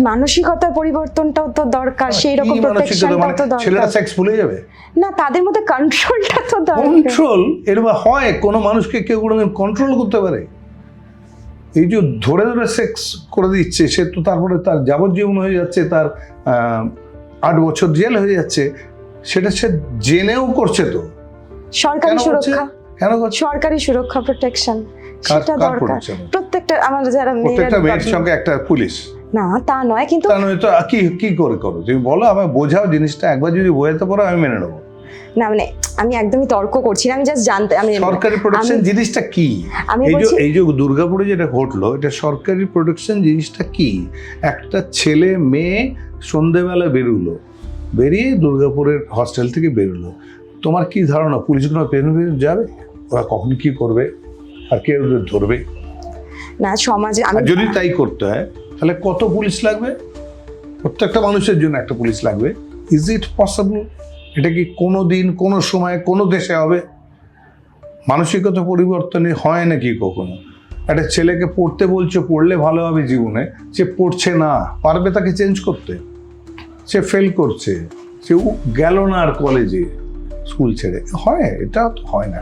মানসিকতার পরিবর্তনটাও তো দরকার, সেই রকম প্রোটেকশনটাও তো দরকার। ছেলেরা সেক্স ভুলে যাবে না, তাদের মধ্যে কন্ট্রোলটা তো দরকার। কন্ট্রোল এরকম হয়? কোনো মানুষকে কেউ কোনোদিন কন্ট্রোল করতে পারে? এই যে ধরে ধরে সেক্স করে দিচ্ছে, সে তো তারপরে তার যাবজ্জীবন হয়ে যাচ্ছে, তার 8 বছর জেল হয়ে যাচ্ছে, সেটা সে জেনেও করছে। তো সরকারি সুরক্ষা, কেন করছে? সরকারি সুরক্ষা, প্রোটেকশন সেটা দরকার প্রত্যেকটা। আমার যারা প্রত্যেকটা মেয়ের সঙ্গে একটা পুলিশ, না তা নয়, কিন্তু তা নয় তো কি করে করো? তুমি বলো, আমায় বোঝাও জিনিসটা, একবার যদি বোঝাতে পারো আমি মেনে নেবো। না মানে আমি একদমই তর্ক করছি না, আমি জাস্ট জানতে, আমি সরকারি প্রোটেকশন জিনিসটা কি? এই যে দুর্গাপুরে যেটা ঘটলো, এটা সরকারি প্রোটেকশন জিনিসটা কি? একটা ছেলে মেয়ে সন্ধ্যেবেলা বেরিয়ে দুর্গাপুরের হস্টেল থেকে বেরোলো, তোমার কি ধারণা পুলিশগুলো পেছনে যাবে? ওরা কখন কি করবে আর কে ওদের ধরবে? না সমাজে যদি তাই করতে হয় তাহলে কত পুলিশ লাগবে? প্রত্যেকটা মানুষের জন্য একটা পুলিশ লাগবে। Is it possible? এটা কি কোনো দিন কোনো সময় কোনো দেশে হবে? মানসিকতা পরিবর্তনে হয় নাকি কখনো? একটা ছেলেকে পড়তে বলছো, পড়লে ভালো হবে জীবনে, সে পড়ছে না, পারবে তাকে চেঞ্জ করতে? সে ফেল করছে, সে গেল না আর কলেজে, স্কুল ছেড়ে। হয়? এটা তো হয় না।